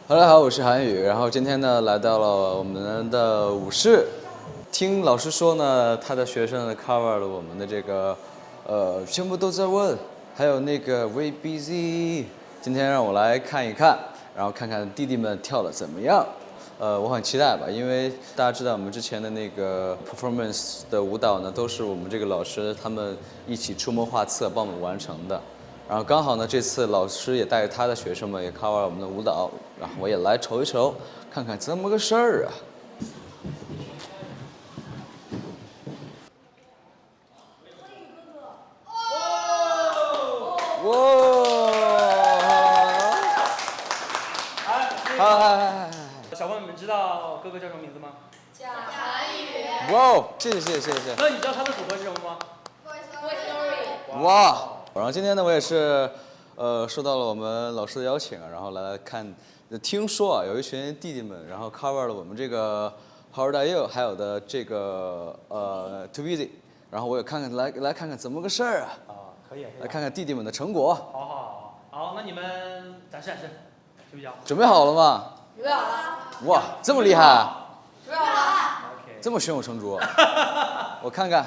大家好，我是韩宇。然后今天呢，来到了我们的舞室。听老师说呢，他的学生呢 cover 了我们的这个，全部都在问，还有那个 We Busy。今天让我来看一看，然后看看弟弟们跳的怎么样。我很期待吧，因为大家知道我们之前的那个 performance 的舞蹈呢，都是我们这个老师他们一起出谋划策帮我们完成的。然后刚好呢，这次老师也带着他的学生们也 cover 我们的舞蹈，然后我也来瞅一瞅，看看怎么个事儿啊。哇！嗨！小朋友们知道哥哥叫什么名字吗？贾韩宇。哇！谢谢。那你知道他的组合是什么吗 Boy Story。哇！然后今天呢，我也是，受到了我们老师的邀请啊，然后来看，听说啊，有一群弟弟们，然后 cover 了我们这个 How Old Are You， 还有的这个Too Busy， 然后我也看看来看看怎么个事儿啊。可以。来看看弟弟们的成果。好，那你们展示，休息啊。准备好了吗？准备好了。哇，这么厉害啊！准备好了。这么胸有成竹。我看看。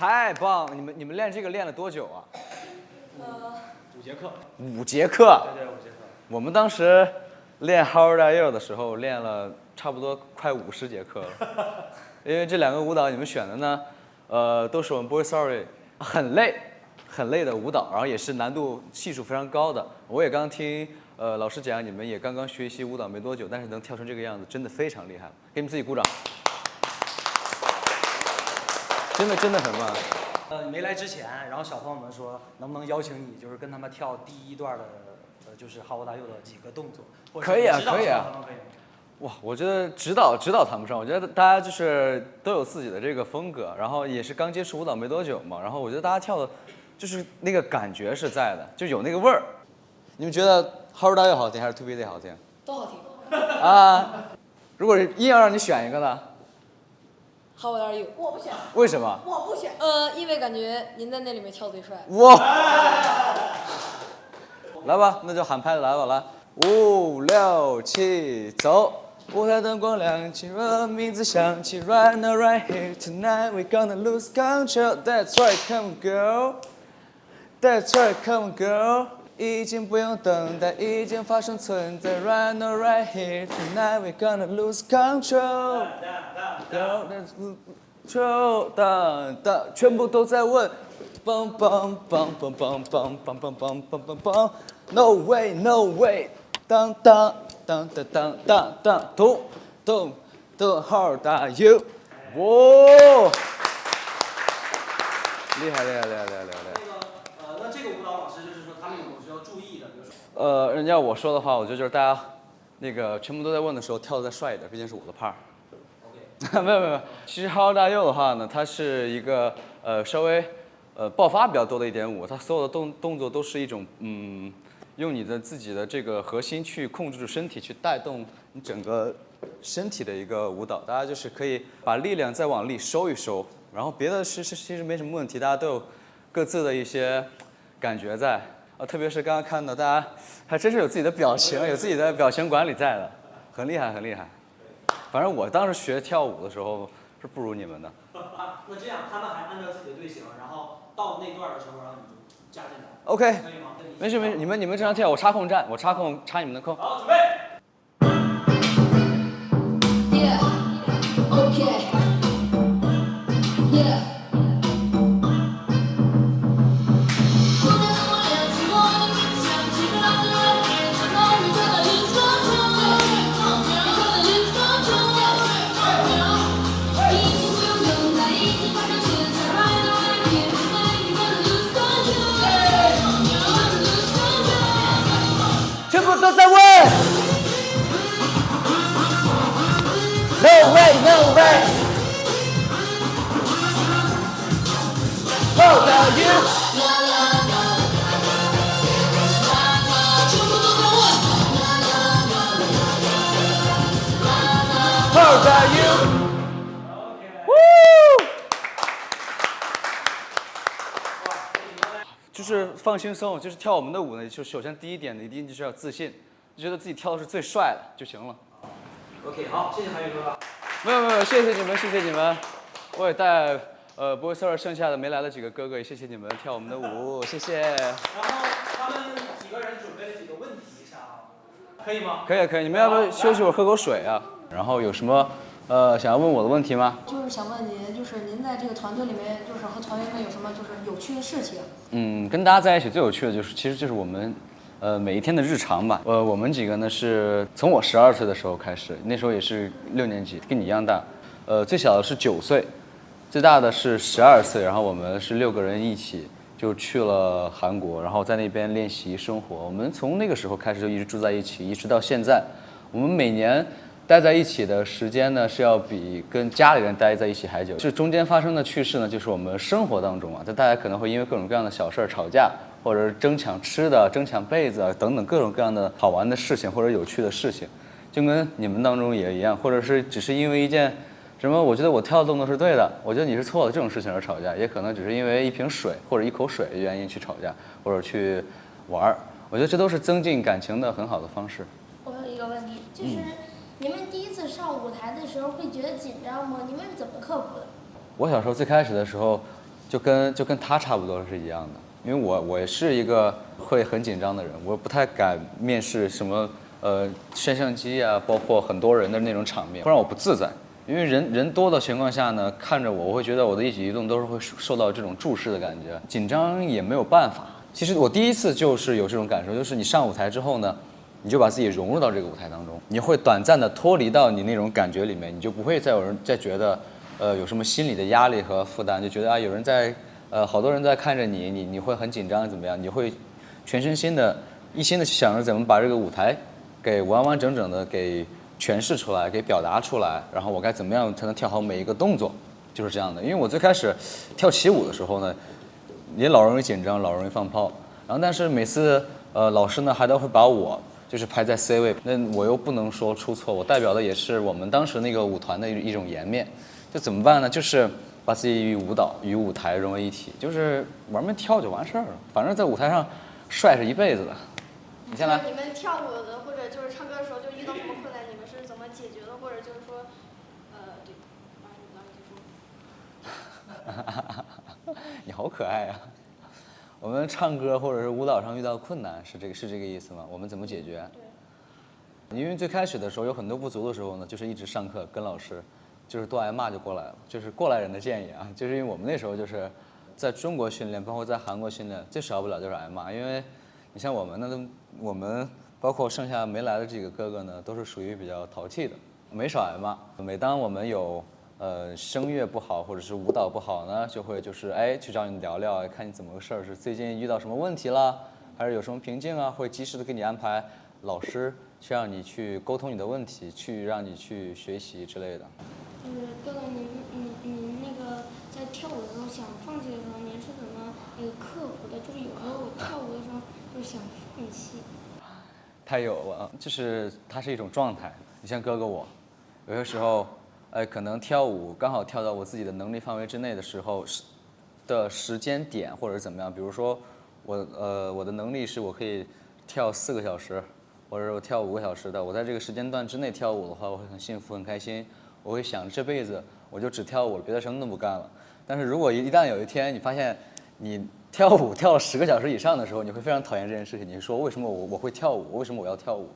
太棒了！你们练这个练了多久啊5节课。？5节课。对，5节课。我们当时练 How Old Are You 的时候，练了差不多快50节课了。因为这两个舞蹈你们选的呢，都是我们 Boy Story 很累的舞蹈，然后也是难度系数非常高的。我也刚听老师讲，你们也刚刚学习舞蹈没多久，但是能跳成这个样子，真的非常厉害，给你们自己鼓掌。真的很棒。你没来之前，然后小朋友们说能不能邀请你，就是跟他们跳第一段的，就是 How Old Are You 的几个动作。可以啊。哇，我觉得指导谈不上，我觉得大家就是都有自己的这个风格，然后也是刚接触舞蹈没多久嘛，然后我觉得大家跳的，就是那个感觉是在的，就有那个味儿。你们觉得 How Old Are You 好听还是 Too Busy 好听？都好听。啊，如果是硬要让你选一个呢？ How Old Are You？ 我不选。为什么？我不选。因为感觉您在那里面跳最帅。哇！来吧，那就喊拍子来吧，来，5、6、7，走！舞台灯光亮起，名字响起 ，Right now, right here tonight, we gonna lose control. That's right, come on, girl. That's right, come on, girl. 已经不用等待，已经发生存在 ，Right now, right here tonight, we gonna lose control. Girl, let's lose control. 当当，全部都在问。Bum bum bum bum bum bum bum bum bum bum bum bum. No way, no way. 当当当当当当当，咚咚咚 ，How old are you？ 哇！厉害。那这个舞蹈老师就是说他们有没有需要注意的？比如说，人家我说的话，我觉得就是大家那个全部都在问的时候，跳的再帅一点，毕竟是我的 part。OK。没有。其实哈喽大佑的话呢，它是一个稍微爆发比较多的一点舞，它所有的动作都是一种用你的自己的这个核心去控制住身体，去带动你整个身体的一个舞蹈。大家就是可以把力量再往里收一收，然后别的其实没什么问题，大家都有各自的一些感觉在。特别是刚刚看到大家还真是有自己的表情，有自己的表情管理在的，很厉害。反正我当时学跳舞的时候是不如你们的。那这样他们还按照自己的队形，然后到那段的时候，然后你就加进来。OK。可以吗？没事，你们正常跳，我插空站，我插你们的空。好，准备。Yeah. Okay. Yeah. 全部都在问 ，No way，No way。How about you？ How about you？ 就是放轻松，就是跳我们的舞呢，就首先第一点，你一定就是要自信，就觉得自己跳的是最帅的就行了。OK， 好，谢谢韩宇哥。没有，谢谢你们，我也带不会事儿剩下的没来的几个哥哥也谢谢你们跳我们的舞，谢谢。然后他们几个人准备了几个问题，想可以吗？可以，你们要不要休息会儿喝口水啊？然后有什么想要问我的问题吗？就是想问您，就是您在这个团队里面，就是和团员们有什么就是有趣的事情？跟大家在一起最有趣的其实就是我们每一天的日常吧。我们几个呢是从我12岁的时候开始，那时候也是6年级，跟你一样大。最小的是9岁，最大的是12岁。然后我们是6个人一起就去了韩国，然后在那边练习生活。我们从那个时候开始就一直住在一起，一直到现在。我们每年待在一起的时间呢，是要比跟家里人待在一起还久。这中间发生的趣事呢，就是我们生活当中啊，就大家可能会因为各种各样的小事儿吵架，或者争抢吃的、争抢被子啊等等各种各样的好玩的事情或者有趣的事情，就跟你们当中也一样，或者是只是因为一件什么，我觉得我跳的动作是对的，我觉得你是错的这种事情而吵架，也可能只是因为一瓶水或者一口水的原因去吵架或者去玩儿。我觉得这都是增进感情的很好的方式。我有一个问题，就是你们第一次上舞台的时候会觉得紧张吗？你们是怎么克服的？我小时候最开始的时候，就跟他差不多是一样的，因为我也是一个会很紧张的人，我不太敢面试什么摄像机啊，包括很多人的那种场面，不然我不自在。因为人多的情况下呢，看着我会觉得我的一举一动都是会受到这种注视的感觉，紧张也没有办法。其实我第一次就是有这种感受，就是你上舞台之后呢，你就把自己融入到这个舞台当中，你会短暂的脱离到你那种感觉里面，你就不会再有人再觉得有什么心理的压力和负担，就觉得啊有人在好多人在看着你会很紧张怎么样，你会全身心的一心的去想着怎么把这个舞台给完完整整的给诠释出来，给表达出来，然后我该怎么样才能跳好每一个动作，就是这样的。因为我最开始跳起舞的时候呢，也老容易紧张，老容易放炮，然后但是每次老师呢还都会把我就是排在 C 位，那我又不能说出错，我代表的也是我们当时那个舞团的一种颜面，就怎么办呢？就是把自己与舞蹈与舞台融为一体，就是玩命跳就完事儿了，反正在舞台上帅是一辈子的。你先来。你们跳舞的或者就是唱歌的时候就遇到什么困难，你们是怎么解决的？或者就是说，对，你好可爱啊！我们唱歌或者是舞蹈上遇到困难是这个意思吗？我们怎么解决？对。因为最开始的时候有很多不足的时候呢，就是一直上课跟老师，就是多挨骂就过来了，就是过来人的建议啊，就是因为我们那时候就是在中国训练，包括在韩国训练，最少不了就是挨骂，因为你像我们呢，我们包括剩下没来的几个哥哥呢，都是属于比较淘气的，没少挨骂。每当我们有声乐不好或者是舞蹈不好呢，就会就是去找你聊聊，看你怎么个事儿，是最近遇到什么问题啦，还是有什么瓶颈啊，会及时的给你安排老师去让你去沟通你的问题，去让你去学习之类的。哥哥，您那个在跳舞的时候想放弃的时候，您是怎么克服的？就是有时候跳舞的时候就是想放弃。太有了，就是它是一种状态。你像哥哥我，有些时候，可能跳舞刚好跳到我自己的能力范围之内的时候，的时间点或者是怎么样，比如说我的能力是我可以跳4个小时，或者我跳5个小时的，我在这个时间段之内跳舞的话，我会很幸福很开心，我会想这辈子我就只跳舞了，别的什么都不干了。但是如果一旦有一天你发现你跳舞跳了10个小时以上的时候，你会非常讨厌这件事情。你会说为什么我会跳舞？为什么我要跳舞？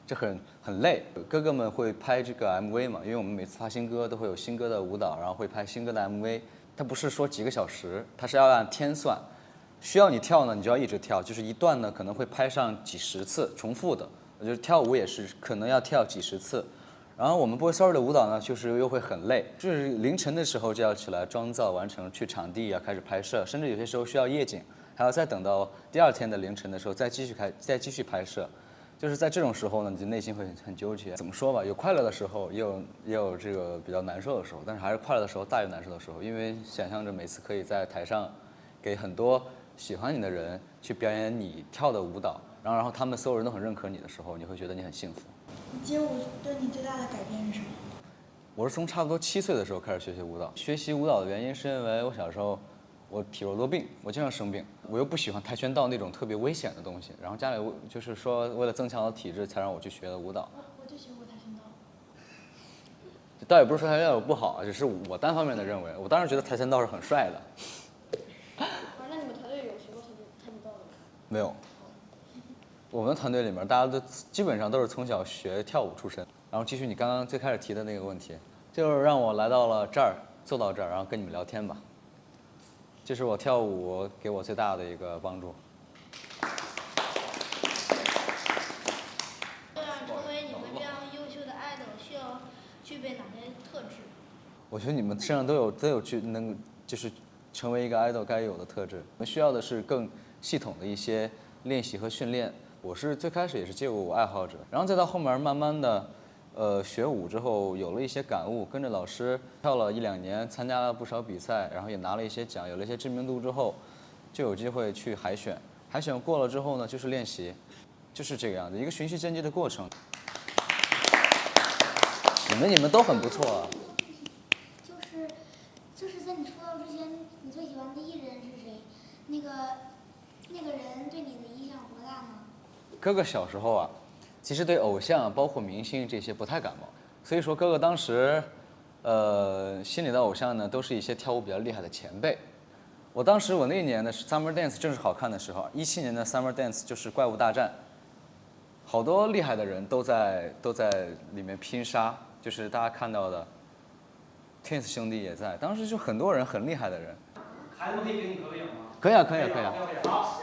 这很累。哥哥们会拍这个 MV 嘛，因为我们每次发新歌都会有新歌的舞蹈，然后会拍新歌的 MV。它不是说几个小时，它是要按天算。需要你跳呢，你就要一直跳，就是一段呢可能会拍上几十次重复的。我觉得跳舞也是可能要跳几十次。然后我们 Boy Story 的舞蹈呢，就是又会很累，就是凌晨的时候就要起来妆造完成，去场地啊开始拍摄，甚至有些时候需要夜景，还要再等到第2天的凌晨的时候再继续拍摄。就是在这种时候呢，你的内心会很纠结。怎么说吧，有快乐的时候，也有这个比较难受的时候，但是还是快乐的时候大于难受的时候，因为想象着每次可以在台上给很多喜欢你的人去表演你跳的舞蹈，然后他们所有人都很认可你的时候，你会觉得你很幸福。街舞对你最大的改变是什么？我是从差不多7岁的时候开始学习舞蹈。学习舞蹈的原因是因为我小时候我体弱多病，我经常生病，我又不喜欢跆拳道那种特别危险的东西，然后家里就是说为了增强我的体质，才让我去学的舞蹈。我就学过跆拳道。倒也不是说跆拳道有不好，只是我单方面的认为，我当时觉得跆拳道是很帅的。那你们团队有学过跆拳道的吗？没有。我们团队里面大家都基本上都是从小学跳舞出身。然后继续你刚刚最开始提的那个问题，就是让我来到了这儿，坐到这儿，然后跟你们聊天吧。这是我跳舞给我最大的一个帮助。成为你们这样优秀的爱豆，需要具备哪些特质？我觉得你们身上都有就是成为一个 idol 该有的特质。我们需要的是更系统的一些练习和训练。我是最开始也是街舞爱好者，然后再到后面慢慢的，学舞之后有了一些感悟，跟着老师跳了1-2年，参加了不少比赛，然后也拿了一些奖，有了一些知名度之后，就有机会去海选。海选过了之后呢，就是练习，就是这个样子，一个循序渐进的过程。你们都很不错啊。就是在你出道之前，你最喜欢的艺人是谁？那个人对你的影响多大呢？哥哥小时候啊，其实对偶像包括明星这些不太感冒，所以说哥哥当时，心里的偶像呢都是一些跳舞比较厉害的前辈。我那一年的是 Summer Dance 正是好看的时候，17年的 Summer Dance 就是怪物大战，好多厉害的人都在里面拼杀，就是大家看到的 Twins 兄弟也在，当时就很多人很厉害的人。孩子可以给你合个影吗？可以啊。好。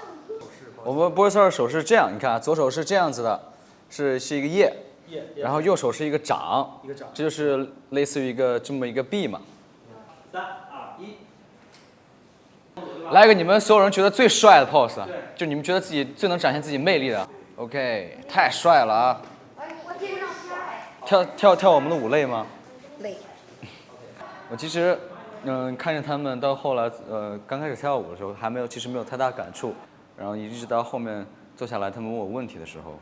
我们 Boy Story 手是这样，你看啊，左手是这样子的，是一个叶，然后右手是一个掌，这就是类似于这么一个 B 嘛。3、2、1。来一个你们所有人觉得最帅的 pose， 就你们觉得自己最能展现自己魅力的。OK， 太帅了啊！跳我们的舞累吗？累。我其实，看着他们到后来，刚开始跳舞的时候其实没有太大感触，然后一直到后面坐下来，他们问我问题的时候，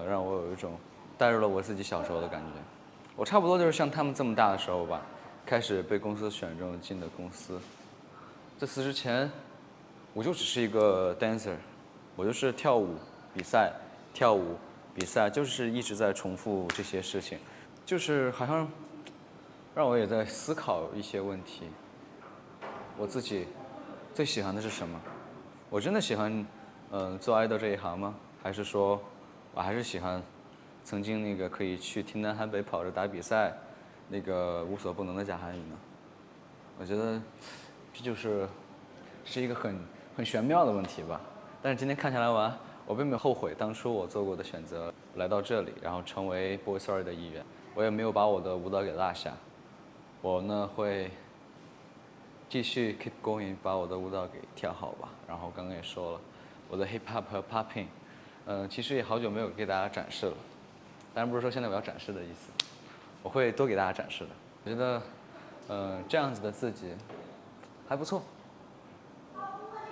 让我有一种带入了我自己小时候的感觉。我差不多就是像他们这么大的时候吧，开始被公司选中进的公司。在此之前，我就只是一个 dancer， 我就是跳舞比赛，就是一直在重复这些事情，就是好像让我也在思考一些问题。我自己最喜欢的是什么？我真的喜欢，做爱豆这一行吗？还是说，我还是喜欢曾经那个可以去天南海北跑着打比赛，那个无所不能的贾涵予呢？我觉得这是一个很玄妙的问题吧。但是今天看下来完，我并没有后悔当初我做过的选择，来到这里，然后成为 Boy Story 的一员。我也没有把我的舞蹈给落下。我呢会继续 keep going， 把我的舞蹈给跳好吧。然后刚刚也说了，我的 hip hop 和 popping， 其实也好久没有给大家展示了。当然不是说现在我要展示的意思，我会多给大家展示的。我觉得，这样子的自己还不错。